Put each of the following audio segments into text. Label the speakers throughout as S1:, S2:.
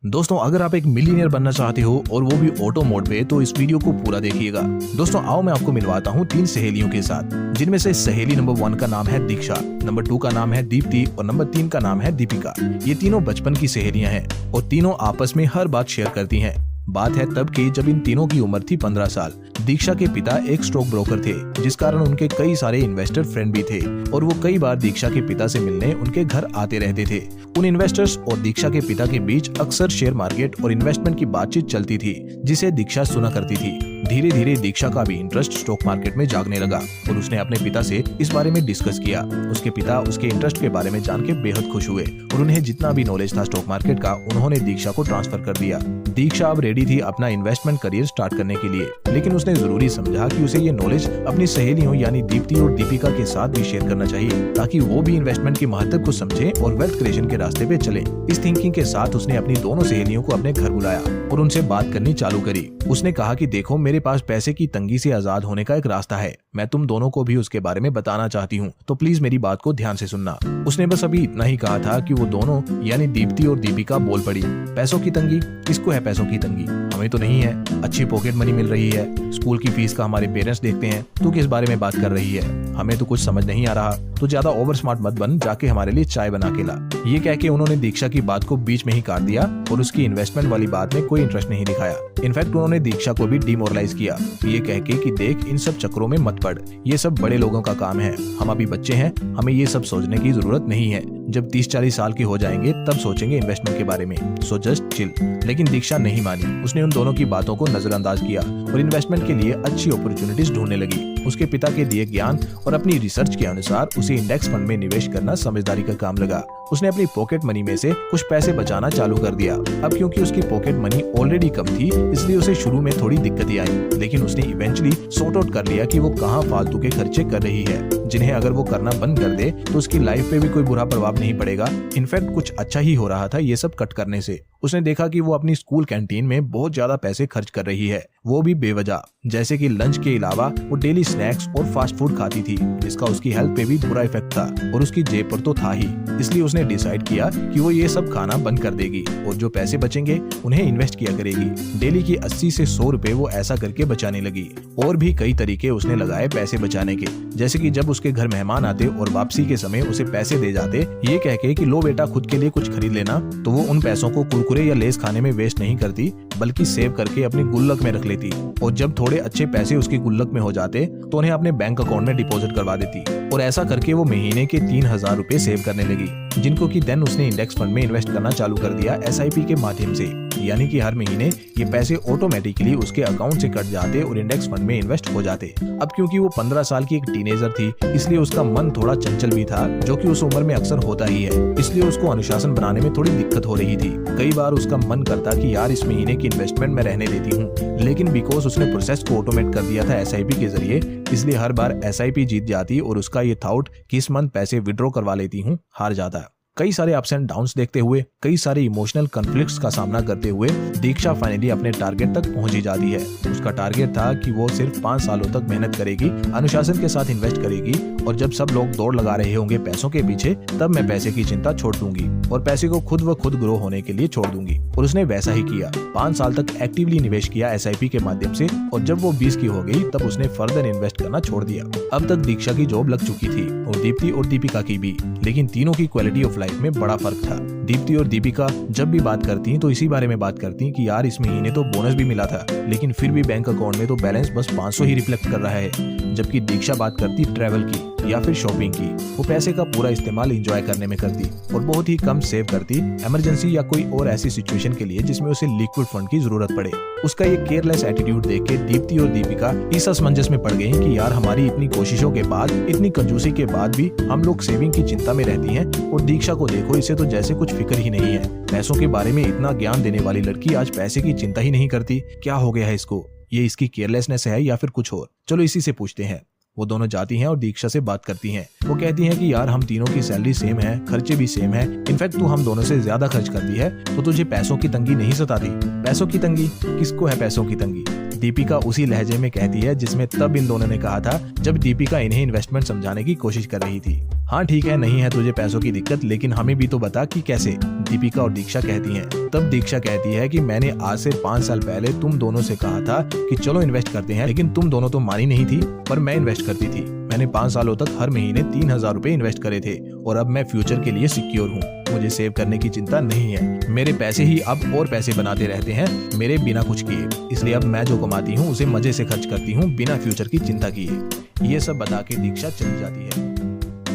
S1: दोस्तों अगर आप एक मिलियनेयर बनना चाहते हो और वो भी ऑटो मोड पे, तो इस वीडियो को पूरा देखिएगा। दोस्तों आओ मैं आपको मिलवाता हूँ 3 सहेलियों के साथ, जिनमें से सहेली नंबर 1 का नाम है दीक्षा, नंबर 2 का नाम है दीप्ति और नंबर 3 का नाम है दीपिका। ये तीनों बचपन की सहेलियां हैं और तीनों आपस में हर बात शेयर करती हैं। बात है तब की जब इन तीनों की उम्र थी 15 साल। दीक्षा के पिता एक स्टॉक ब्रोकर थे, जिस कारण उनके कई सारे इन्वेस्टर फ्रेंड भी थे और वो कई बार दीक्षा के पिता से मिलने उनके घर आते रहते थे। उन इन्वेस्टर्स और दीक्षा के पिता के बीच अक्सर शेयर मार्केट और इन्वेस्टमेंट की बातचीत चलती थी, जिसे दीक्षा सुना करती थी। धीरे धीरे दीक्षा का भी इंटरेस्ट स्टॉक मार्केट में जागने लगा और उसने अपने पिता से इस बारे में डिस्कस किया। उसके पिता उसके इंटरेस्ट के बारे में जान के बेहद खुश हुए और उन्हें जितना भी नॉलेज था स्टॉक मार्केट का, उन्होंने दीक्षा को ट्रांसफर कर दिया। दीक्षा अब रेडी थी अपना इन्वेस्टमेंट करियर स्टार्ट करने के लिए, लेकिन उसने जरूरी समझा कि उसे ये नॉलेज अपनी सहेलियों यानी दीप्ति और दीपिका के साथ भी शेयर करना चाहिए, ताकि वो भी इन्वेस्टमेंट के महत्व को समझे और वेल्थ क्रिएशन के रास्ते पे चले। इस थिंकिंग के साथ उसने अपनी दोनों सहेलियों को अपने घर बुलाया और उनसे बात करनी चालू करी। उसने कहा कि देखो, मेरे पास पैसे की तंगी से आजाद होने का एक रास्ता है, मैं तुम दोनों को भी उसके बारे में बताना चाहती हूँ, तो प्लीज मेरी बात को ध्यान से सुनना। उसने बस अभी इतना ही कहा था कि वो दोनों यानी दीप्ति और दीपिका बोल पड़ी। पैसों की तंगी? किसको है पैसों की तंगी? हमें तो नहीं है, अच्छी पॉकेट मनी मिल रही है, स्कूल की फीस का हमारे पेरेंट्स देखते हैं, तू किस बारे में बात कर रही है? हमें तो कुछ समझ नहीं आ रहा, तो ज्यादा ओवर स्मार्ट मत बन, जाके हमारे लिए चाय बना के ला। ये कह के उन्होंने दीक्षा की बात को बीच में ही काट दिया और उसकी इन्वेस्टमेंट वाली बात में कोई इंटरेस्ट नहीं दिखाया। इनफैक्ट उन्होंने दीक्षा को भी डिमोरलाइज किया, ये कह के कि देख, इन सब चक्करों में मत पड़, ये सब बड़े लोगों का काम है, हम अभी बच्चे हैं, हमें ये सब सोचने की जरूरत नहीं है। जब 30-40 साल के हो जाएंगे तब सोचेंगे इन्वेस्टमेंट के बारे में, सो जस्ट चिल। लेकिन दीक्षा नहीं मानी, उसने उन दोनों की बातों को नजरअंदाज किया और इन्वेस्टमेंट के लिए अच्छी अपॉर्चुनिटीज ढूंढने लगी। उसके पिता के दिए ज्ञान और अपनी रिसर्च के अनुसार उसे इंडेक्स फंड में निवेश करना समझदारी का काम लगा। उसने अपनी पॉकेट मनी में से कुछ पैसे बचाना चालू कर दिया। अब क्योंकि उसकी पॉकेट मनी ऑलरेडी कम थी, इसलिए उसे शुरू में थोड़ी दिक्कतें आई, लेकिन उसने इवेंचुअली सॉर्ट आउट कर लिया कि वो कहाँ फालतू के खर्चे कर रही है, जिन्हें अगर वो करना बंद कर दे तो उसकी लाइफ पे भी कोई बुरा प्रभाव नहीं पड़ेगा। इनफैक्ट कुछ अच्छा ही हो रहा था ये सब कट करने से। उसने देखा कि वो अपनी स्कूल कैंटीन में बहुत ज्यादा पैसे खर्च कर रही है, वो भी बेवजह। जैसे कि लंच के अलावा वो डेली स्नैक्स और फास्ट फूड खाती थी, जिसका उसकी हेल्थ पे भी बुरा इफेक्ट था और उसकी जेब पर तो था ही। इसलिए उसने डिसाइड किया कि वो ये सब खाना बंद कर देगी और जो पैसे बचेंगे उन्हें इन्वेस्ट किया करेगी। डेली की 80 से 100 रुपए वो ऐसा करके बचाने लगी। और भी कई तरीके उसने लगाए पैसे बचाने के, जैसे कि जब उसके घर मेहमान आते और वापसी के समय उसे पैसे दे जाते, ये कह के कि लो बेटा खुद के लिए कुछ खरीद लेना, तो वो उन पैसों को कुरकुरे या लेस खाने में वेस्ट नहीं करती, बल्कि सेव करके अपनी गुल्लक में रख लेती और जब थोड़े अच्छे पैसे उसकी गुल्लक में हो जाते तो उन्हें अपने बैंक अकाउंट में डिपॉजिट करवा देती। और ऐसा करके वो महीने के 3000 रुपए सेव करने लगी, जिनको कि देन उसने इंडेक्स फंड में इन्वेस्ट करना चालू कर दिया SIP के माध्यम से। यानी कि हर महीने ये पैसे ऑटोमेटिकली उसके अकाउंट से कट जाते और इंडेक्स फंड में इन्वेस्ट हो जाते। अब क्योंकि वो 15 साल की एक टीनेजर थी, इसलिए उसका मन थोड़ा चंचल भी था, जो कि उस उम्र में अक्सर होता ही है। इसलिए उसको अनुशासन बनाने में थोड़ी दिक्कत हो रही थी। कई बार उसका मन करता कि यार इस महीने की इन्वेस्टमेंट मैं रहने देती हूँ, लेकिन बिकॉज उसने प्रोसेस को ऑटोमेट कर दिया था SIP के जरिए, इसलिए हर बार SIP जीत जाती और उसका ये थॉट कि इस मंथ पैसे विड्रॉ करवा लेती हूँ हार जाता। कई सारे अप्स एंड डाउन्स देखते हुए, कई सारे इमोशनल कॉन्फ्लिक्ट्स का सामना करते हुए दीक्षा फाइनली अपने टारगेट तक पहुंची जाती है। उसका टारगेट था कि वो सिर्फ 5 सालों तक मेहनत करेगी, अनुशासन के साथ इन्वेस्ट करेगी और जब सब लोग दौड़ लगा रहे होंगे पैसों के पीछे, तब मैं पैसे की चिंता छोड़ दूंगी और पैसे को खुद व खुद ग्रो होने के लिए छोड़ दूंगी। और उसने वैसा ही किया। 5 साल तक एक्टिवली निवेश किया SIP के माध्यम से और जब वो 20 की हो गई तब उसने फर्दर इन्वेस्ट करना छोड़ दिया। अब तक दीक्षा की जॉब लग चुकी थी और दीप्ति और दीपिका की भी, लेकिन तीनों की क्वालिटी ऑफ लाइफ में बड़ा फर्क था। दीप्ति और दीपिका जब भी बात करती तो इसी बारे में बात करती कि यार इस महीने तो बोनस भी मिला था, लेकिन फिर भी बैंक अकाउंट में तो बैलेंस बस 500 ही रिफ्लेक्ट कर रहा है। जबकि दीक्षा बात करती ट्रैवल की या फिर शॉपिंग की, वो पैसे का पूरा इस्तेमाल एंजॉय करने में करती और बहुत ही कम सेव करती इमरजेंसी या कोई और ऐसी सिचुएशन के लिए जिसमें उसे लिक्विड फंड की जरूरत पड़े। उसका ये केयरलेस एटीट्यूड देख के दीप्ति और दीपिका इस असमंजस में पड़ गई कि यार हमारी इतनी कोशिशों के बाद, इतनी कंजूसी के बाद भी हम लोग सेविंग की चिंता में रहती हैं और दीक्षा को देखो, इसे तो जैसे कुछ फिक्र ही नहीं है। पैसों के बारे में इतना ज्ञान देने वाली लड़की आज पैसे की चिंता ही नहीं करती। क्या हो गया है इसको? ये इसकी केयरलेसनेस है या फिर कुछ और? चलो इसी से पूछते हैं। वो दोनों जाती हैं और दीक्षा से बात करती हैं। वो कहती हैं कि यार हम तीनों की सैलरी सेम है, खर्चे भी सेम है, इनफैक्ट तू हम दोनों से ज्यादा खर्च करती है, तो तुझे पैसों की तंगी नहीं सताती? पैसों की तंगी? किसको है पैसों की तंगी? दीपिका उसी लहजे में कहती है जिसमें तब इन दोनों ने कहा था जब दीपिका इन्हें इन्वेस्टमेंट समझाने की कोशिश कर रही थी। हाँ ठीक है, नहीं है तुझे पैसों की दिक्कत, लेकिन हमें भी तो बता कि कैसे, दीपिका और दीक्षा कहती हैं। तब दीक्षा कहती है कि मैंने आज से 5 साल पहले तुम दोनों से कहा था कि चलो इन्वेस्ट करते हैं, लेकिन तुम दोनों तो मानी नहीं थी, पर मैं इन्वेस्ट करती थी। मैंने 5 सालों तक हर महीने 3000 रुपए इन्वेस्ट करे थे और अब मैं फ्यूचर के लिए सिक्योर हूँ। मुझे सेव करने की चिंता नहीं है, मेरे पैसे ही अब और पैसे बनाते रहते हैं मेरे बिना कुछ किए, इसलिए अब मैं जो कमाती हूँ उसे मजे से खर्च करती हूँ बिना फ्यूचर की चिंता किए। ये सब बता के दीक्षा चली जाती है।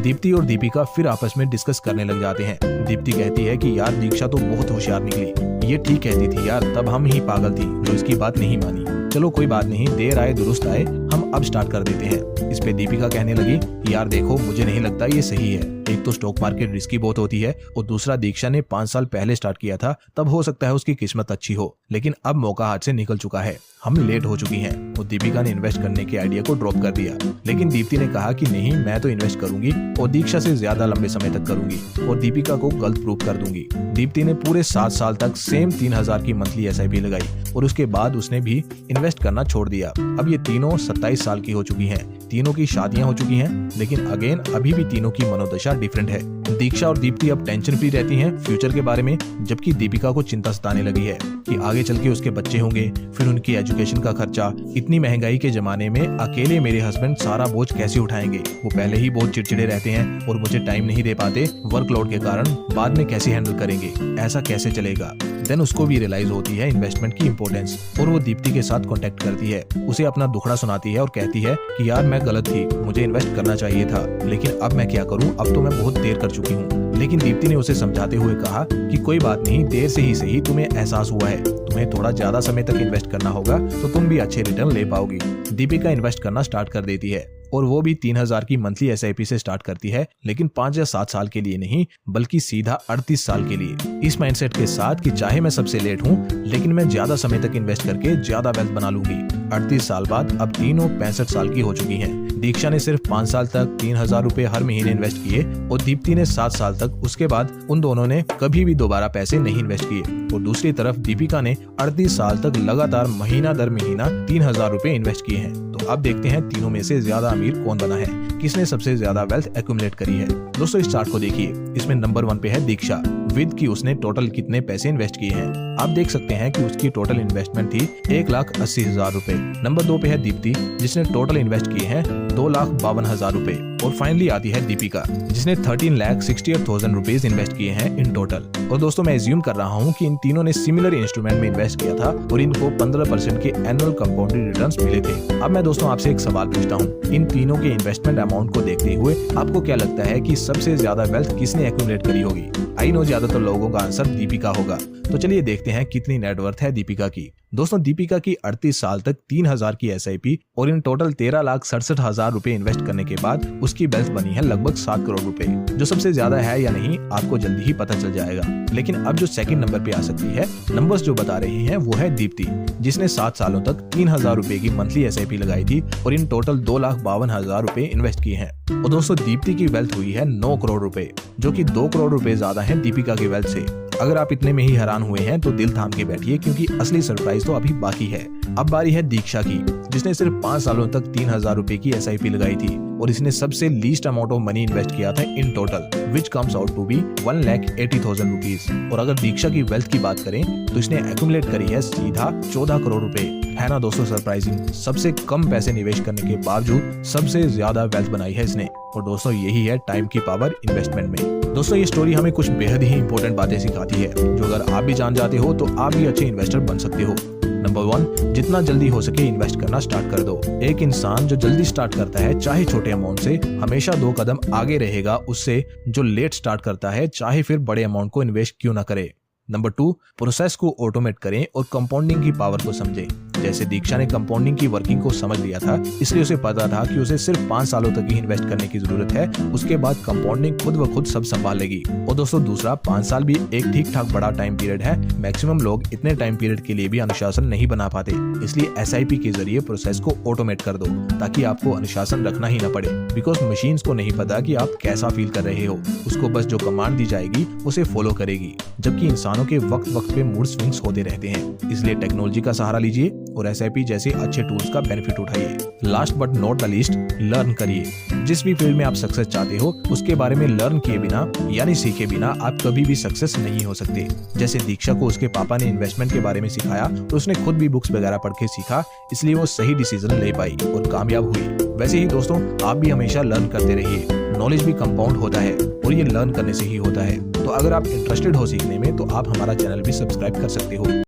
S1: दीप्ति और दीपिका फिर आपस में डिस्कस करने लग जाते हैं। दीप्ति कहती है कि यार दीक्षा तो बहुत होशियार निकली, ये ठीक कहती थी यार, तब हम ही पागल थी जो इसकी बात नहीं मानी। चलो कोई बात नहीं, देर आए दुरुस्त आए, हम अब स्टार्ट कर देते हैं। इस पे दीपिका कहने लगी यार देखो मुझे नहीं लगता ये सही है, एक तो स्टॉक मार्केट रिस्की बहुत होती है और दूसरा दीक्षा ने 5 साल पहले स्टार्ट किया था, तब हो सकता है उसकी किस्मत अच्छी हो, लेकिन अब मौका हाथ से निकल चुका है, हम लेट हो चुकी हैं। और दीपिका ने इन्वेस्ट करने के आइडिया को ड्रॉप कर दिया, लेकिन दीप्ति ने कहा कि नहीं मैं तो इन्वेस्ट करूंगी और दीक्षा से ज्यादा लंबे समय तक करूंगी और दीपिका को गलत प्रूव कर दूंगी। दीप्ति ने पूरे 7 साल तक सेम 3000 की मंथली SIP लगाई और उसके बाद उसने भी इन्वेस्ट करना छोड़ दिया। अब ये तीनों 27 साल की हो चुकी हैं, तीनों की शादियां हो चुकी हैं, लेकिन अगेन अभी भी तीनों की मनोदशा डिफरेंट है। दीक्षा और दीप्ति अब टेंशन फ्री रहती हैं फ्यूचर के बारे में, जबकि दीपिका को चिंता सताने लगी है कि आगे चल के उसके बच्चे होंगे, फिर उनकी एजुकेशन का खर्चा, इतनी महंगाई के जमाने में अकेले मेरे हस्बैंड सारा बोझ कैसे उठाएंगे, वो पहले ही बहुत चिड़चिड़े रहते हैं और मुझे टाइम नहीं दे पाते वर्कलोड के कारण, बाद में कैसे हैंडल करेंगे, ऐसा कैसे चलेगा। देन उसको भी रियलाइज होती है इन्वेस्टमेंट की इंपॉर्टेंस और वो दीप्ति के साथ कांटेक्ट करती है, उसे अपना दुखड़ा सुनाती है और कहती है कि यार मैं गलत थी, मुझे इन्वेस्ट करना चाहिए था, लेकिन अब मैं क्या करूं, अब तो मैं बहुत देर कर चुकी हूं। लेकिन दीप्ति ने उसे समझाते हुए कहा कि कोई बात नहीं, देर से ही सही तुम्हें एहसास हुआ है, तुम्हें थोड़ा ज्यादा समय तक इन्वेस्ट करना होगा तो तुम भी अच्छे रिटर्न ले पाओगी। दीपिका इन्वेस्ट करना स्टार्ट कर देती है और वो भी 3000 की मंथली SIP से स्टार्ट करती है, लेकिन 5 या 7 साल के लिए नहीं बल्कि सीधा 38 साल के लिए, इस माइंडसेट के साथ कि चाहे मैं सबसे लेट हूँ लेकिन मैं ज्यादा समय तक इन्वेस्ट करके ज्यादा वेल्थ बना लूंगी। 38 साल बाद अब तीनों 65 साल की हो चुकी हैं। दीक्षा ने सिर्फ 5 साल तक 3000 रुपए हर महीने इन्वेस्ट किए और दीप्ति ने 7 साल तक, उसके बाद उन दोनों ने कभी भी दोबारा पैसे नहीं इन्वेस्ट किए। और दूसरी तरफ दीपिका ने 38 साल तक लगातार महीना दर महीना 3000 रुपए इन्वेस्ट किए हैं। तो अब देखते हैं तीनों में से ज्यादा अमीर कौन बना है, किसने सबसे ज्यादा वेल्थ एक्यूमुलेट करी है। दोस्तों इस चार्ट को देखिए, इसमें नंबर 1 पे है दीक्षा विद की उसने टोटल कितने पैसे इन्वेस्ट किए हैं। आप देख सकते हैं कि उसकी टोटल इन्वेस्टमेंट थी 1,80,000 रुपए। नंबर 2 पे है दीप्ति जिसने टोटल इन्वेस्ट किए हैं 2,52,000 रुपए। और फाइनली आती है दीपिका जिसने 13,68,000 रुपीज इन्वेस्ट किए हैं इन टोटल। और दोस्तों मैं एज्यूम कर रहा हूँ कि इन तीनों ने सिमिलर इंस्ट्रूमेंट में इन्वेस्ट किया था और इनको 15% के एनुअल कंपाउंडेड रिटर्न्स मिले थे। अब मैं दोस्तों आपसे एक सवाल पूछता हूँ, इन तीनों के इन्वेस्टमेंट अमाउंट को देखते हुए आपको क्या लगता है कि सबसे ज्यादा वेल्थ किसने एक्यूमुलेट करी होगी? आई नो ज्यादातर लोगों का आंसर दीपिका होगा। तो चलिए देखते हैं कितनी नेटवर्थ है दीपिका की। दोस्तों दीपिका की 38 साल तक 3000 की SIP और इन टोटल 13,67,000 रुपए इन्वेस्ट करने के बाद उसकी वेल्थ बनी है लगभग 7 करोड़ रुपए। जो सबसे ज्यादा है या नहीं आपको जल्दी ही पता चल जाएगा। लेकिन अब जो सेकंड नंबर पे आ सकती है, नंबर्स जो बता रहे हैं वो है दीप्ति जिसने 7 सालों तक 3000 रुपए की मंथली SIP लगाई थी और इन टोटल 2,52,000 रुपए इन्वेस्ट किए हैं। और दोस्तों दीप्ति की वेल्थ हुई है 9 करोड़ रुपए, जो कि 2 करोड़ रुपए ज्यादा है दीपिका की वेल्थ से। अगर आप इतने में ही हैरान हुए हैं तो दिल थाम के बैठिए क्योंकि असली सरप्राइज तो अभी बाकी है। अब बारी है दीक्षा की जिसने सिर्फ 5 सालों तक 3000 रुपए की SIP लगाई थी और इसने सबसे least amount of money invest किया था in total, which comes out to be 1,80,000 rupees. और अगर दीक्षा की वेल्थ की बात करें तो इसने एक्यूमुलेट करी है सीधा 14 करोड़ रुपए। है ना दोस्तों सरप्राइजिंग, सबसे कम पैसे निवेश करने के बावजूद सबसे ज्यादा वेल्थ बनाई है इसने। और दोस्तों यही है टाइम की पावर इन्वेस्टमेंट में। दोस्तों ये स्टोरी हमें कुछ बेहद ही इंपॉर्टेंट बातें सिखाती है जो अगर आप भी जान जाते हो तो आप भी अच्छे इन्वेस्टर बन सकते हो। नंबर 1, जितना जल्दी हो सके इन्वेस्ट करना स्टार्ट कर दो। एक इंसान जो जल्दी स्टार्ट करता है चाहे छोटे अमाउंट से, हमेशा 2 कदम आगे रहेगा उससे जो लेट स्टार्ट करता है चाहे फिर बड़े अमाउंट को इन्वेस्ट क्यों ना करे। नंबर 2, प्रोसेस को ऑटोमेट करें और कंपाउंडिंग की पावर को समझें। जैसे दीक्षा ने कंपाउंडिंग की वर्किंग को समझ लिया था, इसलिए उसे पता था कि उसे सिर्फ 5 सालों तक ही इन्वेस्ट करने की जरूरत है, उसके बाद कंपाउंडिंग खुद व खुद सब संभाल लेगी। और दोस्तों दूसरा, 5 साल भी एक ठीक ठाक बड़ा टाइम पीरियड है। मैक्सिमम लोग इतने टाइम पीरियड के लिए भी अनुशासन नहीं बना पाते, इसलिए SIP के जरिए प्रोसेस को ऑटोमेट कर दो ताकि आपको अनुशासन रखना ही न पड़े। बिकॉज मशीन्स को नहीं पता कि आप कैसा फील कर रहे हो, उसको बस जो कमांड दी जाएगी उसे फॉलो करेगी, जबकि इंसानों के वक्त वक्त पे मूड स्विंग्स होते रहते हैं। इसलिए टेक्नोलॉजी का सहारा लीजिए और SIP जैसे अच्छे टूल्स का बेनिफिट उठाइए। Last but not the least, learn करिए। जिस भी फील्ड में आप सक्सेस चाहते हो उसके बारे में लर्न किए बिना यानी सीखे बिना आप कभी भी सक्सेस नहीं हो सकते। जैसे दीक्षा को उसके पापा ने इन्वेस्टमेंट के बारे में सिखाया तो उसने खुद भी बुक्स वगैरह पढ़ के सीखा, इसलिए वो सही डिसीजन ले पाई और कामयाब हुई। वैसे ही दोस्तों, आप भी हमेशा लर्न करते रहिए। नॉलेज भी कंपाउंड होता है और ये लर्न करने से ही होता है। तो अगर आप इंटरेस्टेड हो सीखने में तो आप हमारा चैनल भी सब्सक्राइब कर सकते हो।